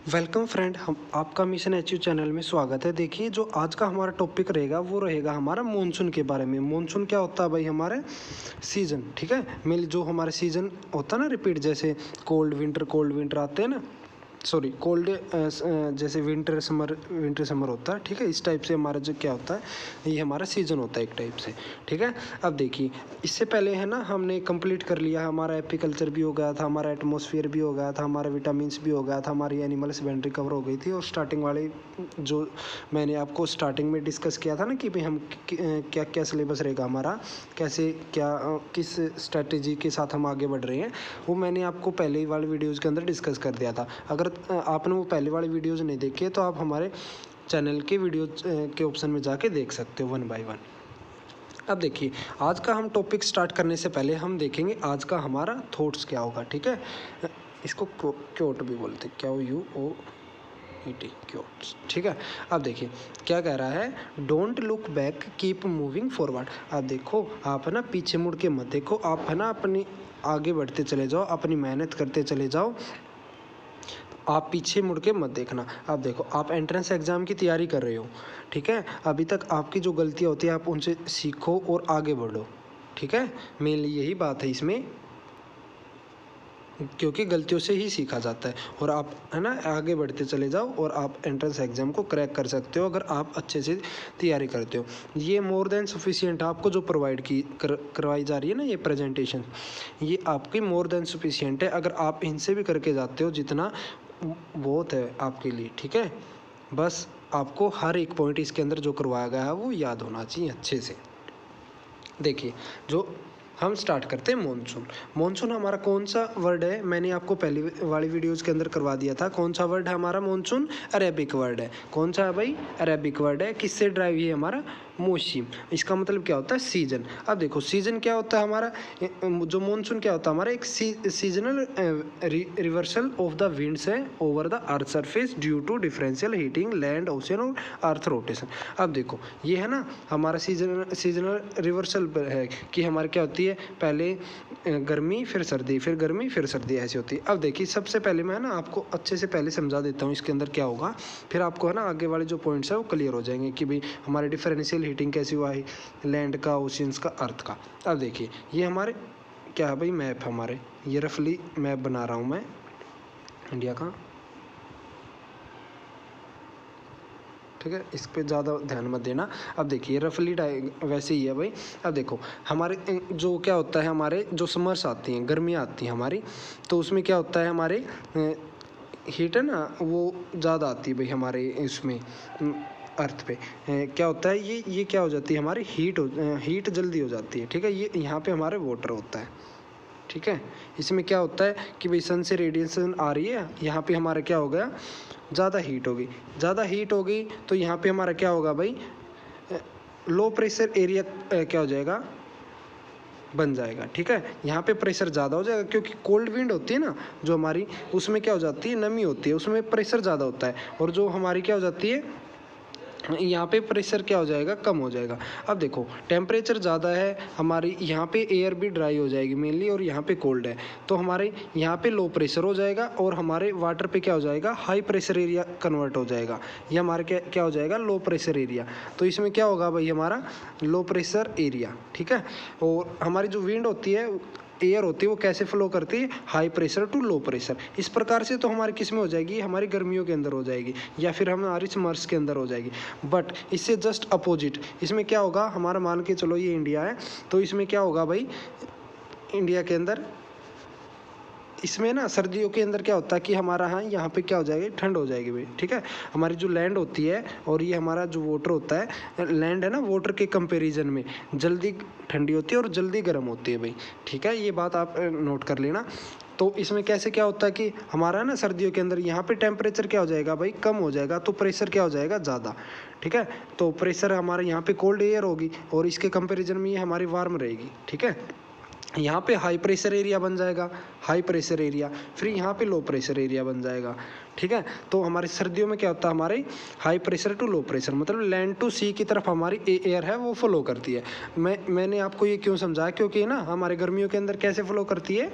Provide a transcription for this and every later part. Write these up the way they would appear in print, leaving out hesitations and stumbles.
Welcome friend, हम आपका mission HU channel में स्वागत है। देखिए, जो आज का हमारा टॉपिक रहेगा वो रहेगा हमारा मानसून के बारे में। मानसून क्या होता है भाई? हमारे सीज़न, ठीक है। मिल जो हमारे सीज़न होता है ना, रिपीट, जैसे कोल्ड विंटर आते हैं ना, सॉरी कोल्ड, जैसे विंटर समर होता है, ठीक है। इस टाइप से हमारा जो क्या होता है, ये हमारा सीज़न होता है एक टाइप से, ठीक है। अब देखिए, इससे पहले है ना, हमने कंप्लीट कर लिया, हमारा एपिकल्चर भी हो गया था, हमारा एटमॉस्फेयर भी हो गया था, हमारा विटामिन्स भी हो गया था, हमारी एनिमल हस्बेंड्री कवर हो गई थी। और स्टार्टिंग वाले जो मैंने आपको स्टार्टिंग में डिस्कस किया था ना कि भाई हम क्या क्या सिलेबस रहेगा हमारा, कैसे क्या किस स्ट्रैटेजी के साथ हम आगे बढ़ रहे हैं, वो मैंने आपको पहले ही वाले वीडियोज़ के अंदर डिस्कस कर दिया था। अगर आपने वो पहले वाले वीडियोज़ नहीं देखे तो आप हमारे चैनल के वीडियो के ऑप्शन में जाके देख सकते हो 1 बाय 1। अब देखिए, आज का हम टॉपिक स्टार्ट करने से पहले हम देखेंगे आज का हमारा थॉट्स क्या होगा, ठीक है। इसको क्योट भी बोलते हैं, QUOT, क्योट्स, ठीक है। अब देखिए क्या कह रहा है, don't look back keep moving forward. अब देखो, आप है ना पीछे मुड़ के मत देखो, आप है ना अपनी आगे बढ़ते चले जाओ, अपनी मेहनत करते चले जाओ, आप पीछे मुड़ के मत देखना। अब देखो, आप एंट्रेंस एग्ज़ाम की तैयारी कर रहे हो, ठीक है। अभी तक आपकी जो गलतियाँ होती है आप उनसे सीखो और आगे बढ़ो, ठीक है। मेनली यही बात है इसमें, क्योंकि गलतियों से ही सीखा जाता है। और आप है ना आगे बढ़ते चले जाओ और आप एंट्रेंस एग्ज़ाम को क्रैक कर सकते हो अगर आप अच्छे से तैयारी करते हो। ये मोर देन सफिशिएंट आपको जो प्रोवाइड करवाई जा रही है ना, ये प्रेजेंटेशन, ये आपकी मोर देन सफिशिएंट है। अगर आप इनसे भी करके जाते हो जितना, बहुत है आपके लिए, ठीक है। बस आपको हर एक पॉइंट इसके अंदर जो करवाया गया है वो याद होना चाहिए अच्छे से। देखिए, जो हम स्टार्ट करते हैं मानसून। मानसून हमारा कौन सा वर्ड है? मैंने आपको पहली वाली वीडियोज़ के अंदर करवा दिया था। कौन सा वर्ड है हमारा? मानसून अरेबिक वर्ड है। कौन सा है भाई? अरेबिक वर्ड है। किससे ड्राइव है हमारा? मौसम। इसका मतलब क्या होता है? सीजन। अब देखो, सीजन क्या होता है हमारा, जो मानसून क्या होता है हमारा, एक seasonal reversal of the winds है over the earth surface due to differential heating land ocean और अर्थ रोटेशन। अब देखो, ये है ना हमारा सीजनल रिवर्सल है कि हमारे क्या होती है, पहले गर्मी फिर सर्दी, फिर गर्मी फिर सर्दी, ऐसी होती है। अब देखिए, सबसे पहले मैं ना आपको अच्छे से पहले समझा देता हूँ इसके अंदर क्या होगा, फिर आपको है ना आगे वाले जो पॉइंट्स है वो क्लियर हो जाएंगे कि भाई हमारे डिफरेंशियल हीटिंग कैसी हुआ है, लैंड का, ओशियंस का, अर्थ का। अब देखिए, ये हमारे क्या है भाई, मैप हमारे, ये रफली मैप बना रहा हूँ मैं इंडिया का, ठीक है। इस पर ज़्यादा ध्यान मत देना। अब देखिए, रफली वैसे ही है भाई। अब देखो, हमारे जो क्या होता है, हमारे जो समर्स आती हैं, गर्मियाँ आती हैं हमारी, तो उसमें क्या होता है, हमारे हीट है ना वो ज़्यादा आती है भाई हमारे इसमें अर्थ पे। क्या होता है, ये क्या हो जाती है हमारी हीट जल्दी हो जाती है, ठीक है। ये यहाँ पे हमारे वाटर होता है, ठीक है। इसमें क्या होता है कि भाई सन से रेडिएशन आ रही है, यहाँ पे हमारा क्या हो गया, ज़्यादा हीट हो गई, तो यहाँ पे हमारा क्या होगा भाई, लो प्रेशर एरिया क्या हो जाएगा, बन जाएगा, ठीक है। यहाँ पे प्रेशर ज़्यादा हो जाएगा क्योंकि कोल्ड विंड होती है ना जो हमारी, उसमें क्या हो जाती है, नमी होती है, उसमें प्रेशर ज़्यादा होता है। और जो हमारी क्या हो जाती है, यहाँ पे प्रेशर क्या हो जाएगा, कम हो जाएगा। अब देखो, टेम्परेचर ज़्यादा है हमारी, यहाँ पे एयर भी ड्राई हो जाएगी मेनली, और यहाँ पे कोल्ड है, तो हमारे यहाँ पे लो प्रेशर हो जाएगा और हमारे वाटर पे क्या हो जाएगा, हाई प्रेशर एरिया कन्वर्ट हो जाएगा। ये हमारे क्या हो जाएगा, लो प्रेशर एरिया। तो इसमें क्या होगा भाई, हमारा लो प्रेशर एरिया, ठीक है। और हमारी जो विंड होती है, एयर होती है, वो कैसे फ्लो करती है, high pressure to low pressure. इस प्रकार से तो हमारी किस में हो जाएगी, हमारी गर्मियों के अंदर हो जाएगी, या फिर हमारी समर्स के अंदर हो जाएगी। बट इससे जस्ट अपोजिट, इसमें क्या होगा हमारा, मान के चलो ये इंडिया है, तो इसमें क्या होगा भाई, इंडिया के अंदर इसमें ना सर्दियों के अंदर क्या होता है कि हमारा यहाँ पे क्या हो जाएगी, ठंड हो जाएगी भाई, ठीक है। हमारी जो लैंड होती है और ये हमारा जो वाटर होता है, लैंड है ना, वाटर के कंपैरिजन में जल्दी ठंडी होती है और जल्दी गर्म होती है भाई, ठीक है। ये बात आप नोट कर लेना। तो इसमें कैसे क्या होता है कि हमारा ना सर्दियों के अंदर यहाँ पे टेम्परेचर क्या हो जाएगा भाई, कम हो जाएगा, तो प्रेशर क्या हो जाएगा, ज़्यादा, ठीक है। तो प्रेशर हमारे यहाँ पे कोल्ड एयर होगी और इसके कंपेरिजन में ये हमारी वार्म रहेगी, ठीक है। यहाँ पे हाई प्रेशर एरिया बन जाएगा, हाई प्रेशर एरिया, फिर यहाँ पे लो प्रेशर एरिया बन जाएगा, ठीक है। तो हमारे सर्दियों में क्या होता है, हमारे high pressure to low pressure, मतलब लैंड टू सी की तरफ हमारी एयर है वो फ्लो करती है। मैंने आपको ये क्यों समझाया, क्योंकि ना हमारे गर्मियों के अंदर कैसे फ्लो करती है,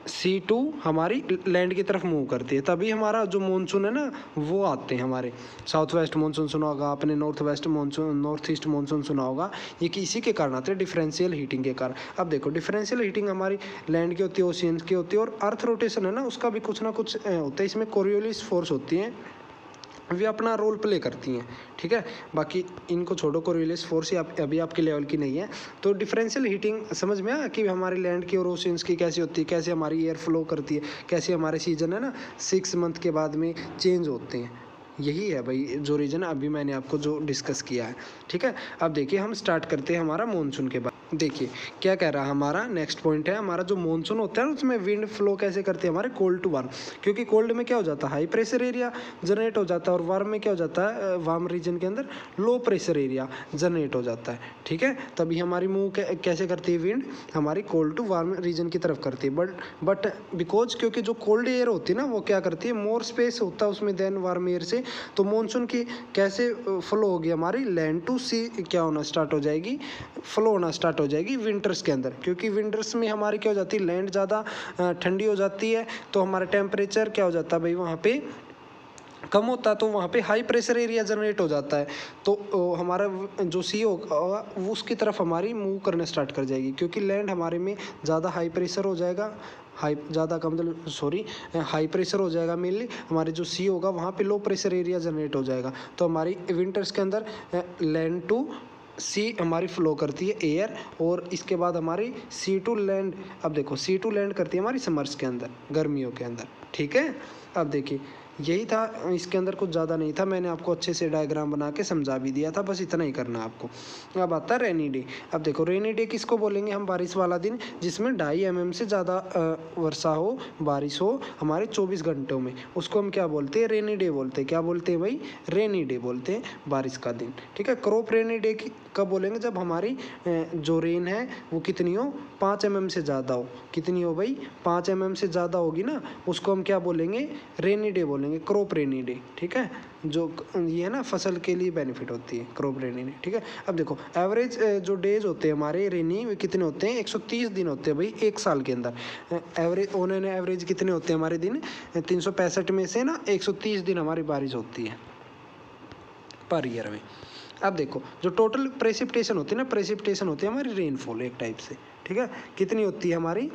C2 हमारी लैंड की तरफ मूव करती है, तभी हमारा जो मानसून है ना वो आते हैं हमारे। साउथ वेस्ट मानसून सुना होगा आपने, north west monsoon, north east monsoon सुना होगा। ये किसी के कारण आते हैं, डिफरेंशियल हीटिंग के कारण। अब देखो डिफरेंशियल हीटिंग हमारी लैंड की होती है, ओशियंस की होती है, और अर्थ रोटेशन है ना उसका भी कुछ ना कुछ होता है। इसमें कोरियोलिस फोर्स होती हैं, वे अपना रोल प्ले करती हैं, ठीक है। बाकी इनको छोड़ो, कोरियोलिस फोर्स अभी आपके लेवल की नहीं है। तो डिफरेंशियल हीटिंग समझ में आया कि हमारी लैंड की और ओशियंस की कैसी होती है, कैसे हमारी एयर फ्लो करती है, कैसे हमारे सीजन है ना 6 मंथ के बाद में चेंज होते हैं। यही है भाई जो रीजन अभी मैंने आपको जो डिस्कस किया है, ठीक है। अब देखिए हम स्टार्ट करते हैं हमारा मानसून के बाद। देखिए क्या कह रहा है हमारा नेक्स्ट पॉइंट है, हमारा जो मानसून होता है उसमें विंड फ्लो कैसे करते हैं हमारे कोल्ड टू वार्म। क्योंकि कोल्ड में क्या हो जाता है, हाई प्रेशर एरिया जनरेट हो जाता है, और वार्म में क्या हो जाता है, वार्म रीजन के अंदर लो प्रेशर एरिया जनरेट हो जाता है, ठीक है। तभी हमारी मूव कैसे करती है विंड, हमारी कोल्ड टू वार्म रीजन की तरफ करती है। बट बिकॉज क्योंकि जो कोल्ड एयर होती है ना वो क्या करती है, मोर स्पेस होता है उसमें देन वार्म एयर से, तो मानसून की कैसे फ्लो होगी हमारी लैंड टू सी क्या होना स्टार्ट हो जाएगी, फ्लो होना स्टार्ट हो जाएगी विंटर्स के अंदर। क्योंकि विंटर्स में हमारी क्या हो जाती है, लैंड ज़्यादा ठंडी हो जाती है, तो हमारा टेम्परेचर क्या हो जाता है भाई वहाँ पे कम होता है, तो वहाँ पे हाई प्रेशर एरिया जनरेट हो जाता है। तो हमारा जो सी होगा वो उसकी तरफ हमारी मूव करना स्टार्ट कर जाएगी, क्योंकि लैंड हमारे में ज़्यादा हाई प्रेशर हो जाएगा, हाई प्रेशर हो जाएगा मेनली। हमारे जो सी होगा वहाँ पे लो प्रेशर एरिया जनरेट हो जाएगा, तो हमारी विंटर्स के अंदर लैंड टू सी हमारी फ्लो करती है एयर, और इसके बाद हमारी सी टू लैंड, अब देखो सी टू लैंड करती है हमारी समर्स के अंदर, गर्मियों के अंदर, ठीक है। अब देखिए यही था, इसके अंदर कुछ ज़्यादा नहीं था, मैंने आपको अच्छे से डायग्राम बना के समझा भी दिया था, बस इतना ही करना आपको। अब आता है रेनी डे। अब देखो रेनी डे किसको बोलेंगे हम, बारिश वाला दिन जिसमें 2.5 mm से ज़्यादा वर्षा हो, बारिश हो हमारे 24 घंटों में, उसको हम क्या बोलते हैं, रेनी डे बोलते हैं। क्या बोलते हैं भाई, रेनी डे बोलते हैं, बारिश का दिन, ठीक है। क्रॉप रेनी डे कब बोलेंगे, जब हमारी जो रेन है वो कितनी हो, 5 mm से ज़्यादा हो। कितनी हो भाई, 5 mm से ज़्यादा होगी ना, उसको हम क्या बोलेंगे, रेनी डे बोलेंगे, क्रॉप रेनी डे, ठीक है। जो ये है ना फसल के लिए बेनिफिट होती है क्रॉप रेनी डे, ठीक है। अब देखो एवरेज जो डेज होते हैं हमारे रेनी वे कितने होते हैं, 130 दिन होते हैं भाई एक साल के अंदर। एवरेज कितने होते हैं हमारे दिन, 365 में से ना 130 दिन हमारी बारिश होती है पर ईयर में। अब देखो जो टोटल प्रेसिपिटेशन होती है ना, प्रेसिपिटेशन होती है हमारी रेनफॉल एक टाइप से, ठीक है। कितनी होती है हमारी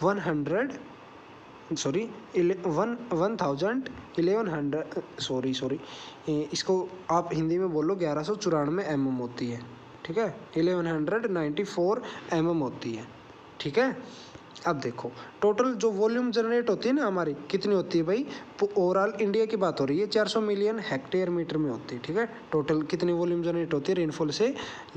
1100 इसको आप हिंदी में बोलो 1194 mm होती है, ठीक है। 1194 mm होती है, ठीक है। अब देखो टोटल जो वॉल्यूम जनरेट होती है ना हमारी कितनी होती है भाई, ओवरऑल इंडिया की बात हो रही है, 400 मिलियन हेक्टेयर मीटर में होती है, ठीक है। टोटल कितनी वॉल्यूम जनरेट होती है रेनफॉल से,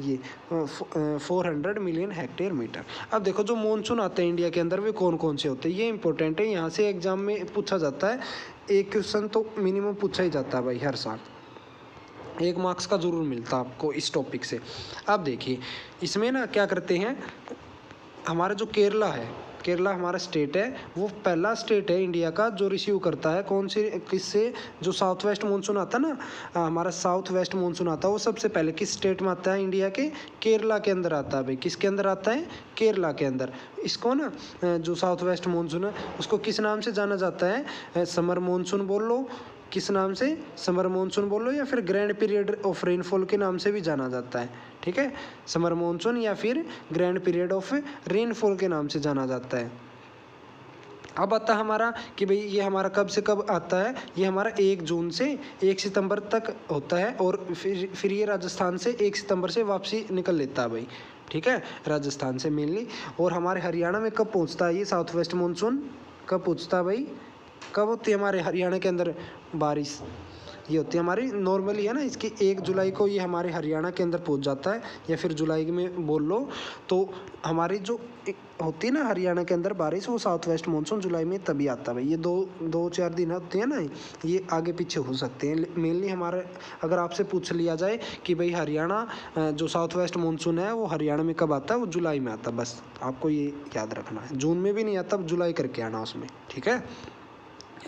ये 400 मिलियन हेक्टेयर मीटर। अब देखो जो मानसून आते हैं इंडिया के अंदर वे कौन कौन से होते हैं, ये इंपॉर्टेंट है, यहाँ से एग्जाम में पूछा जाता है, एक क्वेश्चन तो मिनिमम पूछा ही जाता है भाई हर साल, 1 मार्क्स का जरूर मिलता है आपको इस टॉपिक से। अब देखिए इसमें ना क्या करते हैं, हमारा जो केरला हमारा स्टेट है, वो पहला स्टेट है इंडिया का जो रिसीव करता है कौन से किससे, जो साउथ वेस्ट मानसून आता है ना, हमारा साउथ वेस्ट मानसून आता है वो सबसे पहले किस स्टेट में आता है, इंडिया के केरला के अंदर आता है भाई। किसके अंदर आता है, केरला के अंदर। इसको ना जो साउथ वेस्ट मानसून है उसको किस नाम से जाना जाता है, समर मानसून बोल लो, किस नाम से, समर मानसून बोल लो, या फिर ग्रैंड पीरियड ऑफ रेनफॉल के नाम से भी जाना जाता है, ठीक है। समर मानसून या फिर ग्रैंड पीरियड ऑफ रेनफॉल के नाम से जाना जाता है। अब आता है हमारा कि भाई ये हमारा कब से कब आता है, ये हमारा 1 जून से 1 सितंबर तक होता है, और फिर ये राजस्थान से 1 सितंबर से वापसी निकल लेता है भाई, ठीक है, राजस्थान से मेनली। और हमारे हरियाणा में कब पहुंचता है ये साउथ वेस्ट मानसून, कब पहुंचता है भाई, कब होती है हमारे हरियाणा के अंदर बारिश, ये होती है हमारी नॉर्मली है ना, इसकी 1 जुलाई को ये हमारे हरियाणा के अंदर पहुंच जाता है, या फिर जुलाई में बोल लो। तो हमारी जो होती है ना हरियाणा के अंदर बारिश, वो साउथ वेस्ट मानसून जुलाई में तभी आता है भाई। ये 2-4 दिन होते हैं ना, ये आगे पीछे हो सकते हैं मेनली हमारे। अगर आपसे पूछ लिया जाए कि भाई हरियाणा जो साउथ वेस्ट मानसून है वो हरियाणा में कब आता है, वो जुलाई में आता है, बस आपको ये याद रखना है। जून में भी नहीं आता, जुलाई करके आना उसमें, ठीक है।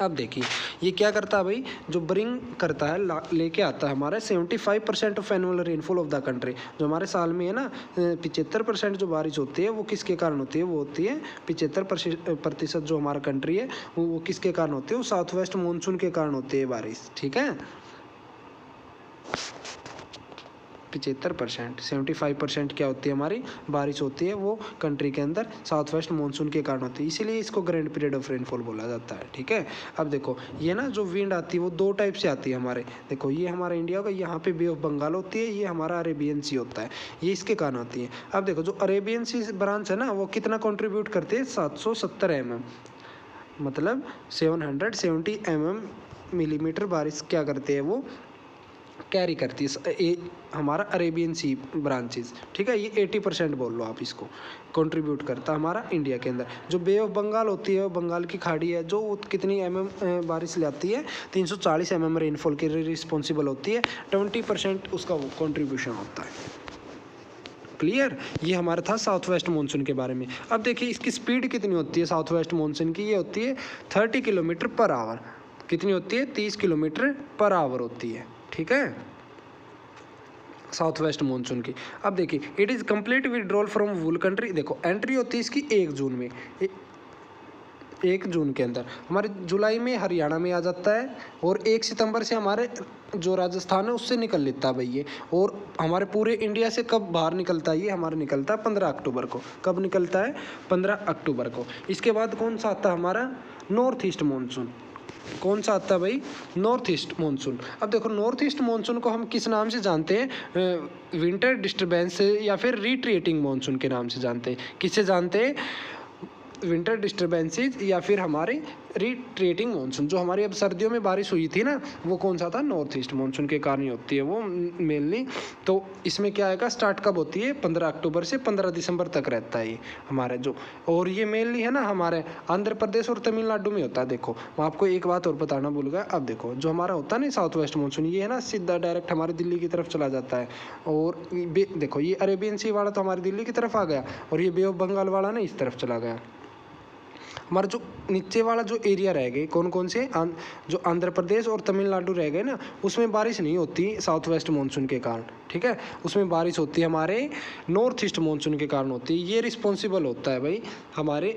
अब देखिए ये क्या करता है भाई, जो ब्रिंग करता है लेके आता है हमारे 75% of annual rainfall of the country. जो हमारे साल में है ना 75% जो बारिश होती है वो किसके कारण होती है, वो होती है 75% जो हमारा कंट्री है वो किसके कारण होती है, वो साउथ वेस्ट मानसून के कारण होती है बारिश। ठीक है, 75%, 75% क्या होती है हमारी बारिश होती है वो कंट्री के अंदर साउथ वेस्ट मानसून के कारण होती है, इसीलिए इसको ग्रैंड पीरियड ऑफ रेनफॉल बोला जाता है। ठीक है, अब देखो ये ना जो विंड आती है वो दो टाइप से आती है हमारे। देखो ये हमारा इंडिया का यहाँ पे बे ऑफ बंगाल होती है, ये हमारा अरेबियन सी होता है, ये इसके कारण होती है। अब देखो जो अरेबियन सी ब्रांच है ना वो कितना कॉन्ट्रीब्यूट करती है, 770 mm, मतलब 770 मिलीमीटर बारिश क्या करते हैं वो कैरी करती है ये हमारा अरेबियन सी ब्रांचेस। ठीक है, ये 80% बोल लो आप इसको, कंट्रीब्यूट करता हमारा इंडिया के अंदर। जो बे ऑफ बंगाल होती है, बंगाल की खाड़ी है, जो कितनी बारिश लाती है, 340 रेनफॉल की रिस्पॉन्सिबल होती है, 20% उसका वो कंट्रीब्यूशन होता है। क्लियर, ये हमारा था साउथ वेस्ट मानसून के बारे में। अब देखिए इसकी स्पीड कितनी होती है साउथ वेस्ट मानसून की, ये होती है 30 किलोमीटर पर आवर। कितनी होती है, 30 किलोमीटर पर आवर होती है। ठीक है, साउथ वेस्ट मानसून की। अब देखिए it is complete withdrawal from wool country. देखो एंट्री होती है इसकी 1 जून में, 1 जून के अंदर। हमारे जुलाई में हरियाणा में आ जाता है और 1 सितंबर से हमारे जो राजस्थान है उससे निकल लेता है भाई ये। और हमारे पूरे इंडिया से कब बाहर निकलता है ये, हमारा निकलता है 15 अक्टूबर को। कब निकलता है, 15 अक्टूबर को। इसके बाद कौन सा आता है हमारा, नॉर्थ ईस्ट मानसून। कौन सा आता है भाई, नॉर्थ ईस्ट मानसून। अब देखो नॉर्थ ईस्ट मानसून को हम किस नाम से जानते हैं, विंटर डिस्टर्बेंस या फिर रिट्रीटिंग मानसून के नाम से जानते हैं। किससे जानते हैं, विंटर डिस्टर्बेंसेज या फिर हमारे रिट्रीटिंग मानसून। जो हमारी अब सर्दियों में बारिश हुई थी ना वो कौन सा था, नॉर्थ ईस्ट मानसून के कारण ही होती है वो मेनली। तो इसमें क्या आएगा, स्टार्ट कब होती है, 15 अक्टूबर से 15 दिसंबर तक रहता है ये हमारे जो। और ये मेनली है ना हमारे आंध्र प्रदेश और तमिलनाडु में होता है। देखो मैं आपको एक बात और बताना भूल गया। अब देखो जो हमारा होता है ना साउथ वेस्ट मानसून, ये है ना सीधा डायरेक्ट हमारी दिल्ली की तरफ चला जाता है। और देखो ये अरेबियन सी वाला तो हमारी दिल्ली की तरफ आ गया, और ये बे ऑफ बंगाल वाला ना इस तरफ चला गया। हमारा जो नीचे वाला जो एरिया रह गए कौन कौन से, जो आंध्र प्रदेश और तमिलनाडु रह गए ना, उसमें बारिश नहीं होती साउथ वेस्ट मानसून के कारण। ठीक है, उसमें बारिश होती है हमारे नॉर्थ ईस्ट मानसून के कारण होती है। ये रिस्पॉन्सिबल होता है भाई हमारे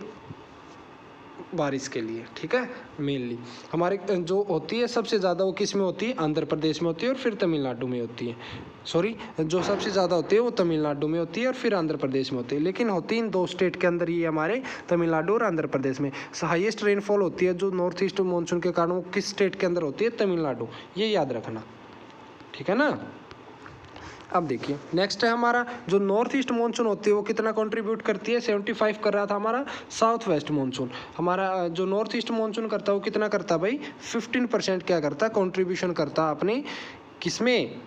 बारिश के लिए। ठीक है, मेनली हमारे जो होती है सबसे ज़्यादा वो किस में होती है, आंध्र प्रदेश में होती है और फिर तमिलनाडु में होती है। सॉरी, जो सबसे ज़्यादा होती है वो तमिलनाडु में होती है और फिर आंध्र प्रदेश में होती है। लेकिन होती इन 2 स्टेट के अंदर ही हमारे, तमिलनाडु और आंध्र प्रदेश में। हाईएस्ट रेनफॉल होती है जो नॉर्थ ईस्ट मानसून के कारण, वो किस स्टेट के अंदर होती है, तमिलनाडु। ये याद रखना, ठीक है ना। अब देखिए नेक्स्ट है हमारा जो नॉर्थ ईस्ट मानसून होती है वो कितना कंट्रीब्यूट करती है, 75 कर रहा था हमारा साउथ वेस्ट मानसून। हमारा जो नॉर्थ ईस्ट मानसून करता है वो कितना करता है भाई, 15% क्या करता है, कंट्रीब्यूशन करता है अपने किसमें,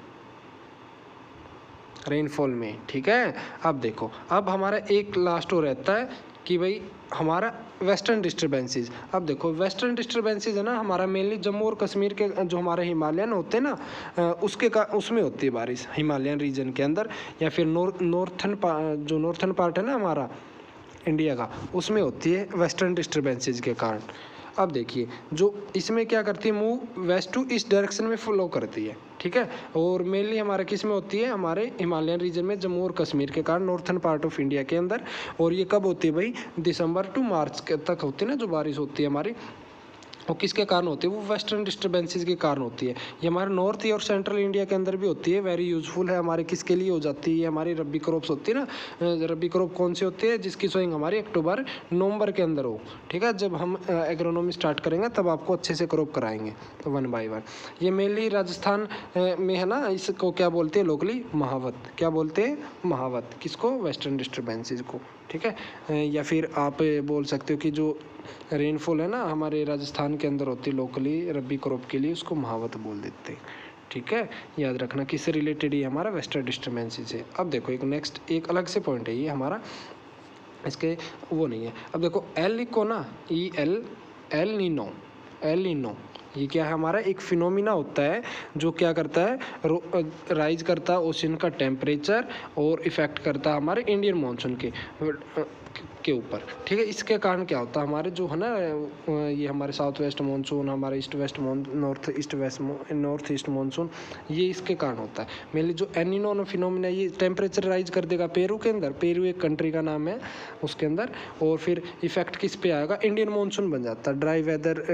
रेनफॉल में। ठीक है, अब देखो अब हमारा एक लास्ट हो रहता है कि भाई हमारा वेस्टर्न डिस्टर्बेंसेस। अब देखो वेस्टर्न डिस्टर्बेंसेस है ना हमारा मेनली जम्मू और कश्मीर के जो हमारे हिमालयन होते हैं ना उसमें होती है बारिश, हिमालयन रीजन के अंदर, या फिर जो नॉर्थन पार्ट है ना हमारा इंडिया का, उसमें होती है वेस्टर्न डिस्टर्बेंसेस के कारण। अब देखिए जो इसमें क्या करती है, move west to east direction में फ्लो करती है। ठीक है, और मेनली हमारे किस में होती है, हमारे हिमालयन रीजन में, जम्मू और कश्मीर के कारण, नॉर्थन पार्ट ऑफ इंडिया के अंदर। और ये कब होती है भाई, दिसंबर टू मार्च तक होती है ना जो बारिश होती है हमारी, वो किसके कारण होती है, वो वेस्टर्न डिस्टर्बेंसेस के कारण होती है। ये हमारे नॉर्थ और सेंट्रल इंडिया के अंदर भी होती है, वेरी यूजफुल है हमारे किसके लिए हो जाती है, हमारी रबी क्रॉप्स होती है ना। रबी क्रॉप कौन सी होती है, जिसकी सोइंग हमारी अक्टूबर नवंबर के अंदर हो। ठीक है, जब हम एग्रोनॉमी स्टार्ट करेंगे तब आपको अच्छे से क्रॉप कराएंगे तो 1 बाय 1। ये मेनली राजस्थान में है ना, इसको क्या बोलते हैं लोकली, महावत। क्या बोलते हैं, महावत। किसको, वेस्टर्न डिस्टर्बेंसेस को। ठीक है, या फिर आप बोल सकते हो कि जो रेनफॉल है ना हमारे राजस्थान के अंदर होती है लोकली रबी क्रॉप के लिए, उसको महावत बोल देते हैं। ठीक है, याद रखना किससे रिलेटेड ही हमारा वेस्टर्न डिस्टर्बेंसेस है। अब देखो एक नेक्स्ट एक अलग से पॉइंट है ये हमारा, इसके वो नहीं है। अब देखो एल को ना, एल नीनो, ये क्या है हमारा, एक फिनोमिना होता है जो क्या करता है, राइज करता है ओशन का टेम्परेचर और इफ़ेक्ट करता है हमारे इंडियन मानसून के ऊपर, ठीक है। इसके कारण क्या होता है, हमारे जो है ना ये हमारे साउथ वेस्ट मानसून, हमारे east west north east monsoon, ये इसके कारण होता है। मेनली जो एनिनो फिनोमिना, ये टेम्परेचर राइज कर देगा पेरू के अंदर, पेरू एक कंट्री का नाम है उसके अंदर, और फिर इफेक्ट किस पे आएगा, इंडियन मानसून बन जाता है। ड्राई वेदर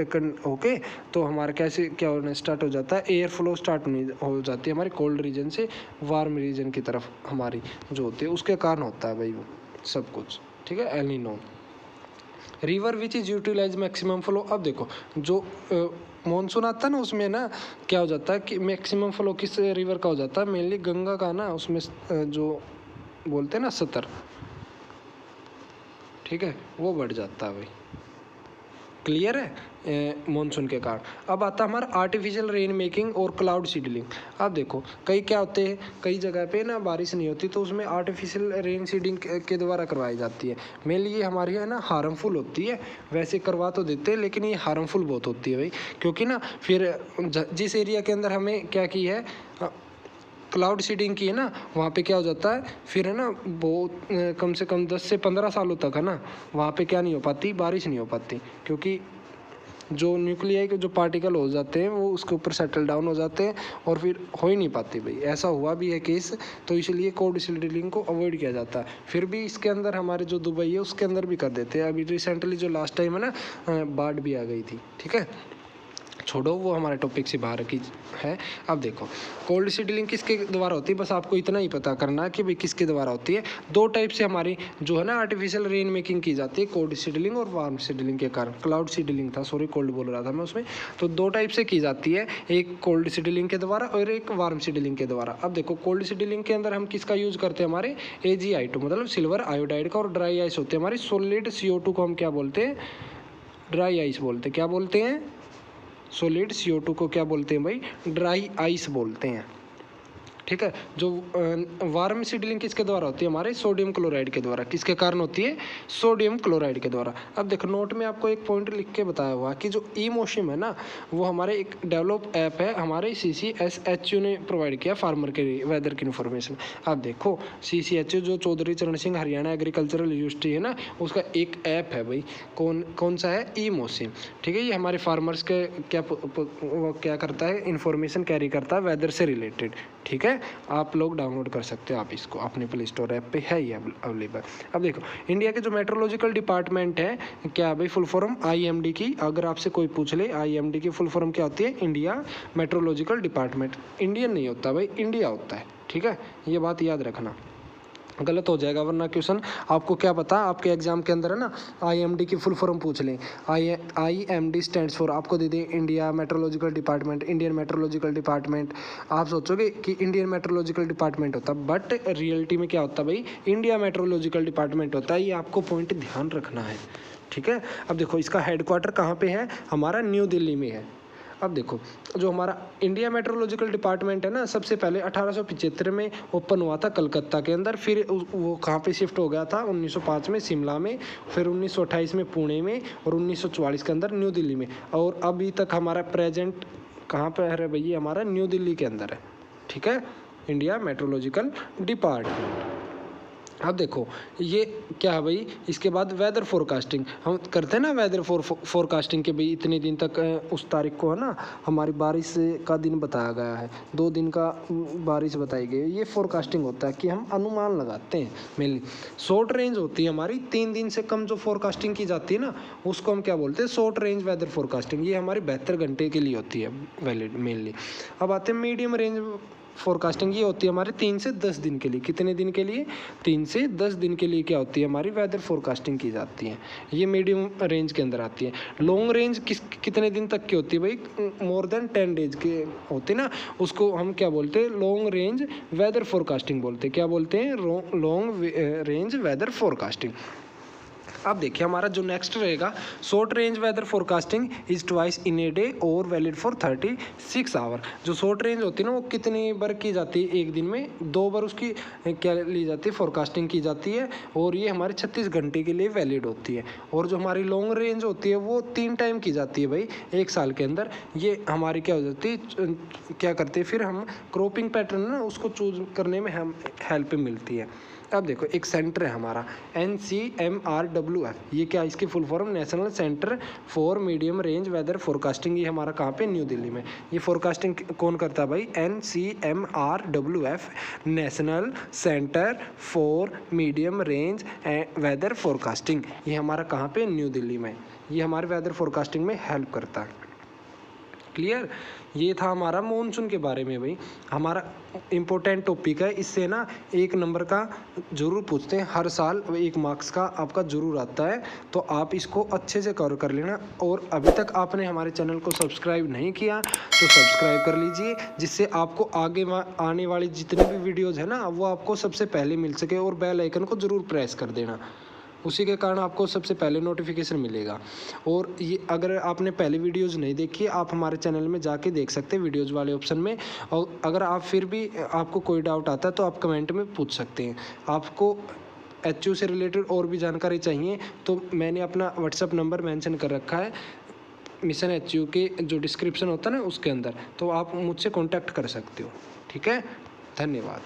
ओके, तो हमारा कैसे क्या होना स्टार्ट हो जाता है, एयर फ्लो स्टार्ट हो जाती है हमारे कोल्ड रीजन से वार्म रीजन की तरफ हमारी जो होती है, उसके कारण होता है भाई वो सब कुछ, ठीक है। El Nino. River which is utilise maximum flow, अब देखो जो मानसून आता है ना उसमें ना क्या हो जाता है कि मैक्सिमम फ्लो किस रिवर का हो जाता है, मेनली गंगा का ना, उसमें जो बोलते हैं ना सतर, ठीक है, वो बढ़ जाता है भाई। क्लियर है मानसून के कारण। अब आता है हमारा आर्टिफिशियल रेन मेकिंग और क्लाउड सीडलिंग। अब देखो कई क्या होते हैं, कई जगह पे ना बारिश नहीं होती तो उसमें आर्टिफिशियल रेन सीडिंग के द्वारा करवाई जाती है। मेनली ये हमारी है ना हार्मफुल होती है, वैसे करवा तो देते हैं लेकिन ये हार्मफुल बहुत होती है भाई, क्योंकि ना फिर जिस एरिया के अंदर हमें क्या की है क्लाउड सीडिंग की है ना, वहाँ पे क्या हो जाता है फिर है ना बहुत कम से कम 10 से 15 सालों तक है ना वहाँ पे क्या नहीं हो पाती, बारिश नहीं हो पाती, क्योंकि जो न्यूक्लियाई के जो पार्टिकल हो जाते हैं वो उसके ऊपर सेटल डाउन हो जाते हैं और फिर हो ही नहीं पाती भाई। ऐसा हुआ भी है केस, तो इसलिए कोल्ड सीडलिंग को अवॉइड किया जाता है। फिर भी इसके अंदर हमारे जो दुबई है उसके अंदर भी कर देते हैं। अभी रिसेंटली जो लास्ट टाइम है ना बाढ़ भी आ गई थी, ठीक है, छोड़ो वो हमारे टॉपिक से बाहर की है। अब देखो कोल्ड सीडलिंग किसके द्वारा होती है, बस आपको इतना ही पता करना है कि भाई किसके द्वारा होती है। दो टाइप से हमारी जो है ना आर्टिफिशियल रेन मेकिंग की जाती है, कोल्ड सीडलिंग और वार्म सीडलिंग के कारण। क्लाउड सीडलिंग था, सॉरी कोल्ड बोल रहा था मैं उसमें। तो दो टाइप से की जाती है, एक कोल्ड सीडलिंग के द्वारा और एक वार्म सीडलिंग के द्वारा। अब देखो कोल्ड सीडलिंग के अंदर हम किसका यूज करते हैं, हमारे AgI2 मतलब सिल्वर आयोडाइड का, और ड्राई आइस होते हैं हमारी सॉलिड CO2 को हम क्या बोलते हैं, ड्राई आइस बोलते हैं। क्या बोलते हैं, सॉलिड CO2 को क्या बोलते हैं भाई, ड्राई आइस बोलते हैं, ठीक है। जो वार्म सीडलिंग किसके द्वारा होती है, हमारे सोडियम क्लोराइड के द्वारा। किसके कारण होती है, सोडियम क्लोराइड के द्वारा। अब देखो नोट में आपको एक पॉइंट लिख के बताया हुआ कि जो ई-मोशिम है ना वो हमारे एक डेवलप ऐप है, हमारे CCSHU ने प्रोवाइड किया फार्मर के वेदर की इन्फॉर्मेशन। अब देखो CCHU जो चौधरी चरण सिंह हरियाणा एग्रीकल्चरल यूनिवर्सिटी है ना, उसका एक ऐप है भाई, कौन सा है, ई-मोशिम, ठीक है। ये हमारे फार्मर्स के क्या करता है, इन्फॉर्मेशन कैरी करता है वेदर से रिलेटेड, ठीक है। आप लोग डाउनलोड कर सकते हो, आप इसको अपने प्ले स्टोर ऐप पे है ये अवेलेबल। अब देखो इंडिया के जो मेट्रोलॉजिकल डिपार्टमेंट है, क्या भाई फुल फॉर्म IMD की, अगर आपसे कोई पूछ ले IMD की फुल फॉर्म क्या होती है, इंडिया मेट्रोलॉजिकल डिपार्टमेंट। इंडियन नहीं होता भाई, इंडिया होता है, ठीक है, ये बात याद रखना, गलत हो जाएगा वरना क्वेश्चन। आपको क्या पता, आपके एग्जाम के अंदर है ना IMD की फुल फॉर्म पूछ लें, IMD स्टैंड्स फॉर, आपको दे दें India meteorological department, Indian meteorological department. आप सोचोगे कि इंडियन मेट्रोलॉजिकल डिपार्टमेंट होता, बट रियलिटी में क्या होता भाई, इंडिया मेट्रोलॉजिकल डिपार्टमेंट होता है। ये आपको पॉइंट ध्यान रखना है, ठीक है। अब देखो इसका हेडक्वार्टर कहाँ पे है, हमारा न्यू दिल्ली में है। अब देखो जो हमारा इंडिया मेट्रोलॉजिकल डिपार्टमेंट है ना, सबसे पहले 1875 में ओपन हुआ था कलकत्ता के अंदर, फिर वो कहाँ पे शिफ्ट हो गया था 1905 में शिमला में, फिर 1928 में पुणे में, और 1944 के अंदर न्यू दिल्ली में, और अभी तक हमारा प्रेजेंट कहाँ पे है भैया, हमारा न्यू दिल्ली के अंदर है, ठीक है, इंडिया मेट्रोलॉजिकल डिपार्टमेंट। अब देखो ये क्या है भाई, इसके बाद वेदर फोरकास्टिंग हम करते हैं ना, वेदर फोरकास्टिंग के भाई इतने दिन तक उस तारीख को है ना हमारी बारिश का दिन बताया गया है, 2 दिन का बारिश बताई गई है। ये फोरकास्टिंग होता है कि हम अनुमान लगाते हैं। मेनली शॉर्ट रेंज होती है हमारी, 3 दिन से कम जो फोरकास्टिंग की जाती है ना उसको हम क्या बोलते हैं, शॉर्ट रेंज वेदर फोरकास्टिंग। ये हमारी 72 घंटे के लिए होती है वैलिड मेनली। अब आते हैं मीडियम रेंज फोरकास्टिंग, ये होती है हमारे 3 से 10 दिन के लिए। कितने दिन के लिए, 3 से 10 दिन के लिए क्या होती है हमारी वेदर फोरकास्टिंग की जाती है, ये मीडियम रेंज के अंदर आती है। लॉन्ग रेंज कितने दिन तक की होती है भाई, मोर देन 10 डेज के होते हैं ना, उसको हम क्या बोलते हैं, लॉन्ग रेंज वेदर फोरकास्टिंग बोलते हैं। क्या बोलते हैं, लॉन्ग रेंज वेदर फोरकास्टिंग। अब देखिए हमारा जो नेक्स्ट रहेगा, short range weather forecasting is twice in a day और वैलिड फॉर 36 आवर। जो शॉर्ट रेंज होती है ना वो कितनी बार की जाती है, एक दिन में 2 बार उसकी क्या ली जाती है, फोरकास्टिंग की जाती है, और ये हमारे 36 घंटे के लिए वैलिड होती है। और जो हमारी लॉन्ग रेंज होती है वो 3 टाइम की जाती है भाई 1 साल के अंदर। ये हमारी क्या हो जाती है, क्या करते हैं फिर हम क्रॉपिंग पैटर्न ना उसको चूज करने में हम हेल्प मिलती है। अब देखो एक सेंटर है हमारा NCMRWF, ये क्या, इसकी full form national centre for medium range weather forecasting. ये हमारा कहाँ पे, न्यू दिल्ली में। ये फोरकास्टिंग कौन करता है भाई, NCMRWF, national centre for medium range weather forecasting. ये हमारा कहाँ पे, न्यू दिल्ली में। ये हमारे वेदर फोरकास्टिंग में हेल्प करता है। क्लियर। ये था हमारा मॉनसून के बारे में भाई, हमारा इम्पोर्टेंट टॉपिक है। इससे ना 1 नंबर का जरूर पूछते हैं हर साल, 1 मार्क्स का आपका जरूर आता है, तो आप इसको अच्छे से कवर कर लेना। और अभी तक आपने हमारे चैनल को सब्सक्राइब नहीं किया तो सब्सक्राइब कर लीजिए, जिससे आपको आगे आने वाली जितनी भी वीडियोज़ है ना वो आपको सबसे पहले मिल सके। और बेल आइकन को ज़रूर प्रेस कर देना, उसी के कारण आपको सबसे पहले नोटिफिकेशन मिलेगा। और ये अगर आपने पहले वीडियोज़ नहीं देखी, आप हमारे चैनल में जाके देख सकते हैं वीडियोज़ वाले ऑप्शन में। और अगर आप फिर भी आपको कोई डाउट आता है तो आप कमेंट में पूछ सकते हैं। आपको HU से रिलेटेड और भी जानकारी चाहिए तो मैंने अपना व्हाट्सअप नंबर मेंशन कर रखा है मिशन HU के जो डिस्क्रिप्शन होता है ना उसके अंदर, तो आप मुझसे कॉन्टैक्ट कर सकते हो। ठीक है, धन्यवाद।